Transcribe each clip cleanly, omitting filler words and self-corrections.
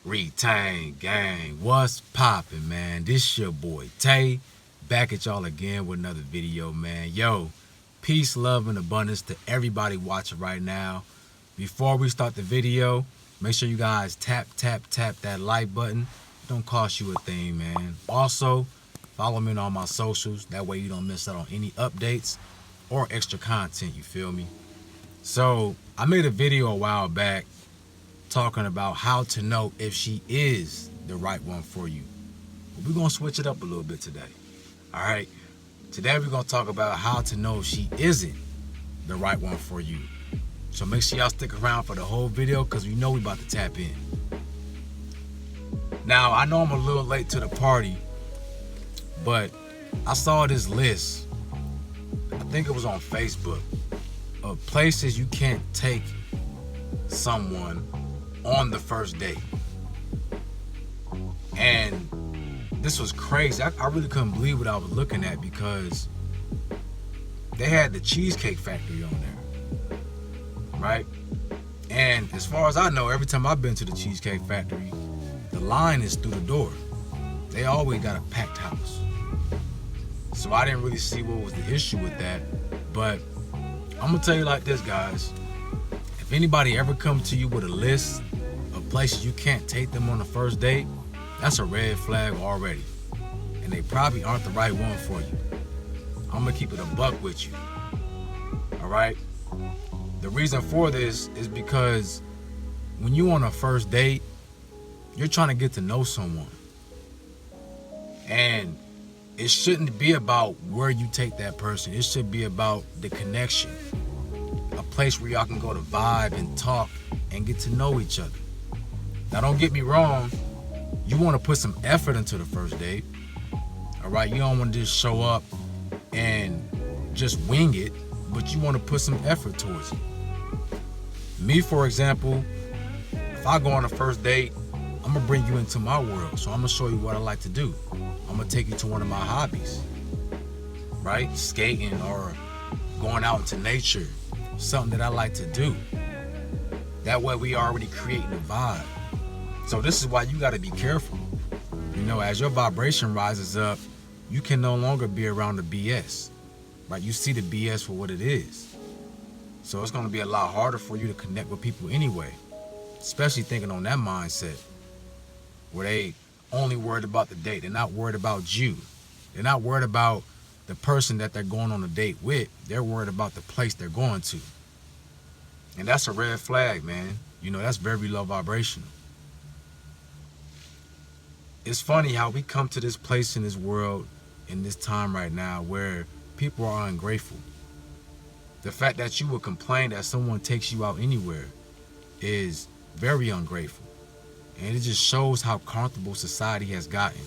Retain gang, what's poppin', man? This your boy Tay, back at y'all again with another video, man. Yo, peace, love, and abundance to everybody watching right now. Before we start the video, make sure you guys tap that like button. It don't cost you a thing, man. Also, follow me on all my socials. That way you don't miss out on any updates or extra content, you feel me? So, I made a video a while back talking about how to know if she is the right one for you. But we're going to switch it up a little bit today. All right. Today we're going to talk about how to know if she isn't the right one for you. So make sure y'all stick around for the whole video because we know we about to tap in. Now, I know I'm a little late to the party, but I saw this list, I think it was on Facebook, of places you can't take someone on the first date. And this was crazy. I really couldn't believe what I was looking at because they had the Cheesecake Factory on there, right? And as far as I know, every time I've been to the Cheesecake Factory, the line is through the door. They always got a packed house. So I didn't really see what was the issue with that. But I'm gonna tell you like this, guys. If anybody ever comes to you with a list of places you can't take them on the first date, that's a red flag already. And they probably aren't the right one for you. I'm gonna keep it a buck with you. All right? The reason for this is because when you're on a first date, you're trying to get to know someone. And it shouldn't be about where you take that person. It should be about the connection. A place where y'all can go to vibe and talk and get to know each other. Now, don't get me wrong. You want to put some effort into the first date. All right? You don't want to just show up and just wing it, but you want to put some effort towards it. Me, for example, if I go on a first date, I'm going to bring you into my world. So I'm going to show you what I like to do. I'm going to take you to one of my hobbies, right? Skating or going out into nature, something that I like to do. That way we already creating a vibe. So this is why you got to be careful. You know, as your vibration rises up, you can no longer be around the BS, right? You see the BS for what it is. So it's going to be a lot harder for you to connect with people anyway, especially thinking on that mindset where they only worried about the date. They're not worried about you. They're not worried about the person that they're going on a date with. They're worried about the place they're going to. And that's a red flag, man. You know, that's very low vibrational. It's funny how we come to this place in this world, in this time right now, where people are ungrateful. The fact that you would complain that someone takes you out anywhere is very ungrateful. And it just shows how comfortable society has gotten.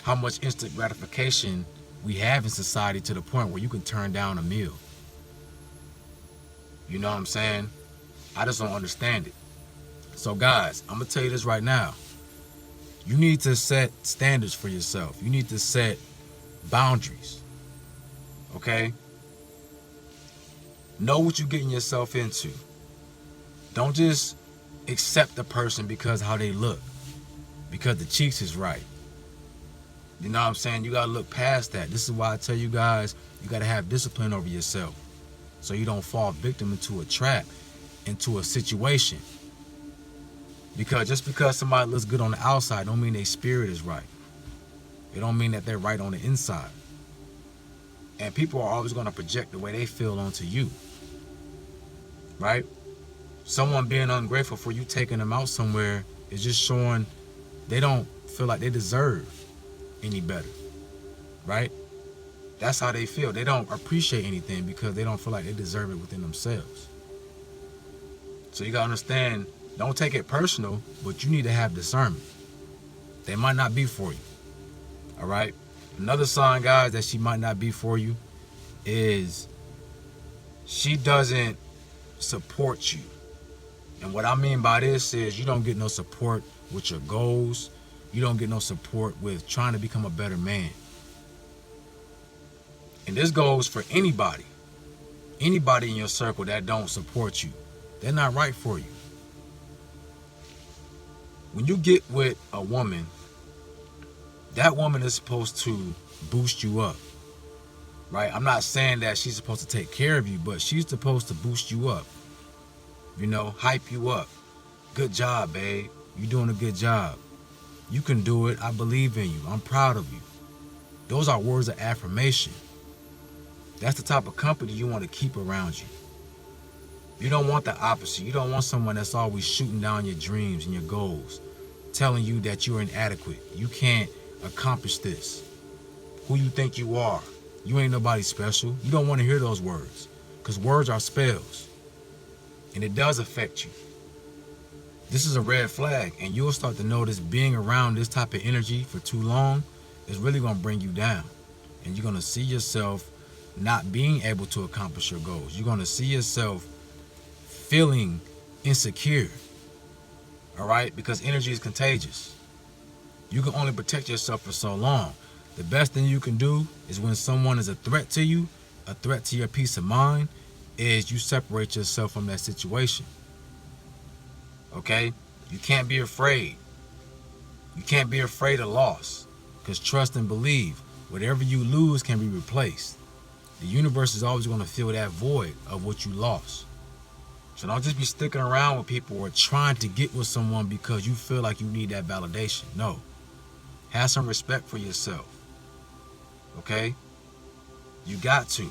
How much instant gratification we have in society to the point where you can turn down a meal. You know what I'm saying? I just don't understand it. So guys, I'm going to tell you this right now. You need to set standards for yourself. You need to set boundaries. Okay? Know what you're getting yourself into. Don't just accept the person because how they look, because the cheeks is right. You know what I'm saying? You gotta look past that. This is why I tell you guys, you gotta have discipline over yourself so you don't fall victim into a trap, into a situation. Because just because somebody looks good on the outside don't mean their spirit is right. It don't mean that they're right on the inside. And people are always gonna project the way they feel onto you, right? Someone being ungrateful for you taking them out somewhere is just showing they don't feel like they deserve any better, right? That's how they feel. They don't appreciate anything because they don't feel like they deserve it within themselves. So you gotta understand, don't take it personal, but you need to have discernment. They might not be for you, all right? Another sign, guys, that she might not be for you is she doesn't support you. And what I mean by this is you don't get no support with your goals. You don't get no support with trying to become a better man. And this goes for anybody. Anybody in your circle that don't support you. They're not right for you. when you get with a woman, that woman is supposed to boost you up, right? I'm not saying that she's supposed to take care of you, but she's supposed to boost you up, hype you up. Good job, babe. You're doing a good job. You can do it. I believe in you. I'm proud of you. Those are words of affirmation. That's the type of company you want to keep around you. You don't want the opposite. You don't want someone that's always shooting down your dreams and your goals, telling you that you're inadequate. You can't accomplish this. Who you think you are. You ain't nobody special. You don't want to hear those words, because words are spells, and it does affect you. This is a red flag, and you'll start to notice being around this type of energy for too long is really going to bring you down, and you're going to see yourself not being able to accomplish your goals. You're going to see yourself feeling insecure, all right? Because energy is contagious. You can only protect yourself for so long. The best thing you can do is when someone is a threat to you, a threat to your peace of mind, is you separate yourself from that situation, okay? You can't be afraid. You can't be afraid of loss, because trust and believe, whatever you lose can be replaced. The universe is always going to fill that void of what you lost. So don't just be sticking around with people or trying to get with someone because you feel like you need that validation. No. Have some respect for yourself. Okay? You got to.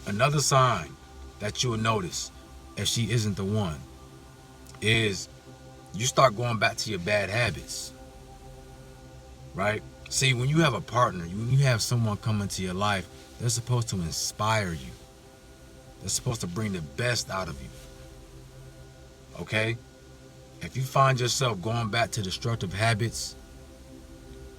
Another sign that you'll notice if she isn't the one is you start going back to your bad habits. Right? See, when you have a partner, when you have someone come into your life, they're supposed to inspire you. They're supposed to bring the best out of you. Okay? If you find yourself going back to destructive habits,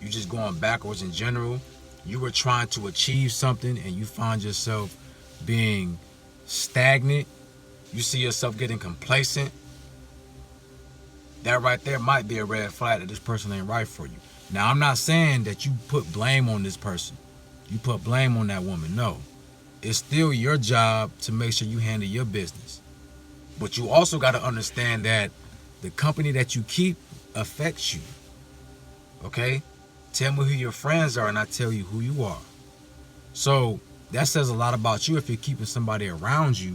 you just going backwards in general, you were trying to achieve something and you find yourself being stagnant, you see yourself getting complacent, that right there might be a red flag that this person ain't right for you. Now, I'm not saying that you put blame on this person. You put blame on that woman. No. It's still your job to make sure you handle your business. But you also got to understand that the company that you keep affects you. Okay? Tell me who your friends are and I tell you who you are. So that says a lot about you if you're keeping somebody around you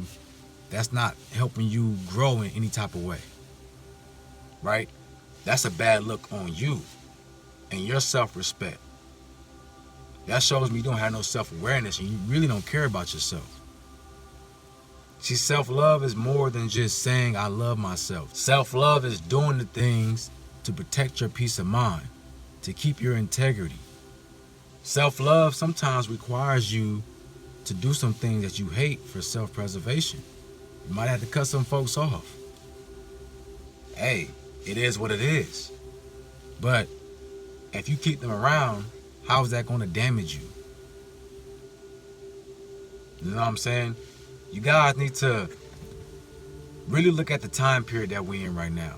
that's not helping you grow in any type of way. Right? That's a bad look on you and your self-respect. That shows me you don't have no self-awareness and you really don't care about yourself. See, self-love is more than just saying I love myself. Self-love is doing the things to protect your peace of mind, to keep your integrity. Self-love sometimes requires you to do some things that you hate for self-preservation. You might have to cut some folks off. Hey, it is what it is. But if you keep them around, how is that going to damage you? You know what I'm saying? You guys need to really look at the time period that we're in right now.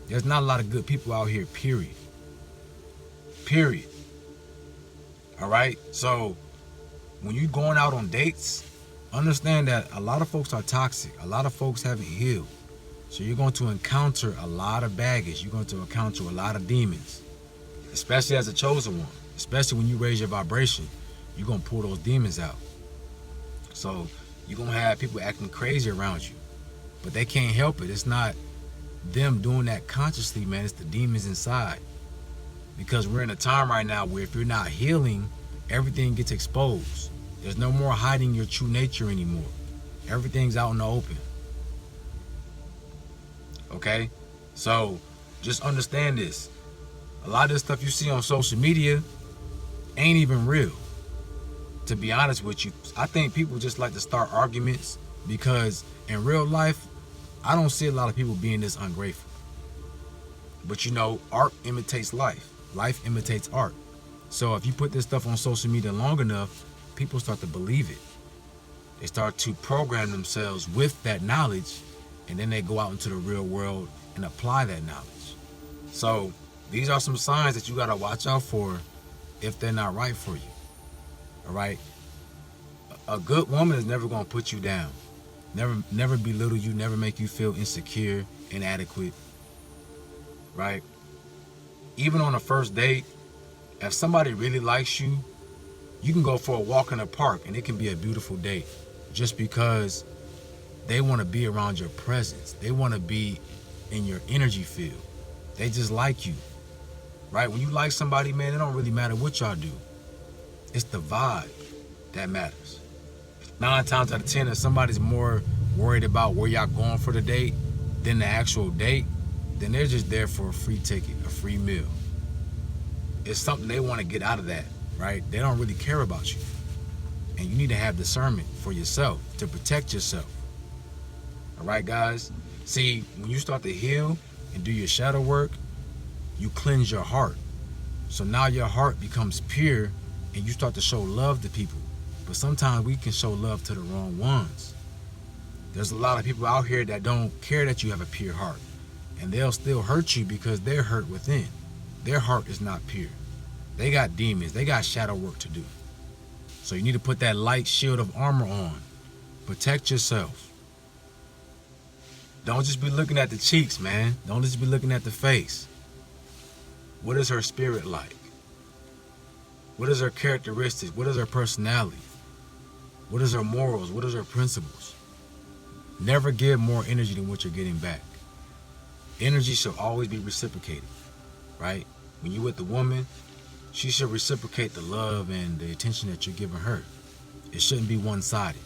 There's not a lot of good people out here, period. Period. All right? So when you're going out on dates, understand that a lot of folks are toxic. A lot of folks haven't healed. So you're going to encounter a lot of baggage. You're going to encounter a lot of demons, especially as a chosen one. Especially when you raise your vibration, you're going to pull those demons out. So you're going to have people acting crazy around you. But they can't help it. It's not them doing that consciously, man. It's the demons inside. Because we're in a time right now where if you're not healing, everything gets exposed. There's no more hiding your true nature anymore. Everything's out in the open. Okay? So just understand this. A lot of this stuff you see on social media ain't even real. To be honest with you, I think people just like to start arguments because in real life, I don't see a lot of people being this ungrateful. But art imitates life. Life imitates art. So if you put this stuff on social media long enough, people start to believe it. They start to program themselves with that knowledge, and then they go out into the real world and apply that knowledge. So these are some signs that you got to watch out for if they're not right for you. All right? A good woman is never going to put you down. Never belittle you, never make you feel insecure, inadequate. right? Even on a first date, if somebody really likes you, you can go for a walk in the park and it can be a beautiful date just because they want to be around your presence. They want to be in your energy field. They just like you, right? When you like somebody, man, it don't really matter what y'all do. It's the vibe that matters. 9 times out of 10, if somebody's more worried about where y'all going for the date than the actual date, then they're just there for a free ticket, a free meal. It's something they want to get out of that, right? They don't really care about you. And you need to have discernment for yourself to protect yourself. All right, guys? See, when you start to heal and do your shadow work, you cleanse your heart. So now your heart becomes pure and you start to show love to people. But sometimes we can show love to the wrong ones. There's a lot of people out here that don't care that you have a pure heart. And they'll still hurt you because they're hurt within. Their heart is not pure. They got demons. They got shadow work to do. So you need to put that light shield of armor on. Protect yourself. Don't just be looking at the cheeks, man. Don't just be looking at the face. What is her spirit like? What is her characteristics? What is her personality? What is her morals? What is her principles? Never give more energy than what you're getting back. Energy should always be reciprocated, right? When you're with the woman, she should reciprocate the love and the attention that you're giving her. It shouldn't be one-sided.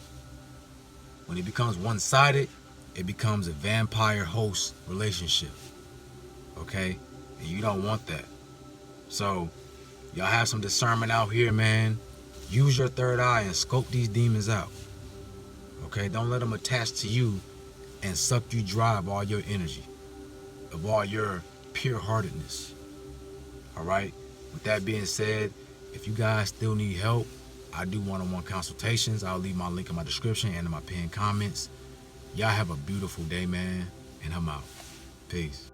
When it becomes one-sided, it becomes a vampire host relationship, okay? And you don't want that. So y'all have some discernment out here, man. Use your third eye and scope these demons out, okay? Don't let them attach to you and suck you dry of all your energy, of all your pure-heartedness, all right? With that being said, if you guys still need help, I do one-on-one consultations. I'll leave my link in my description and in my pinned comments. Y'all have a beautiful day, man, and I'm out. Peace.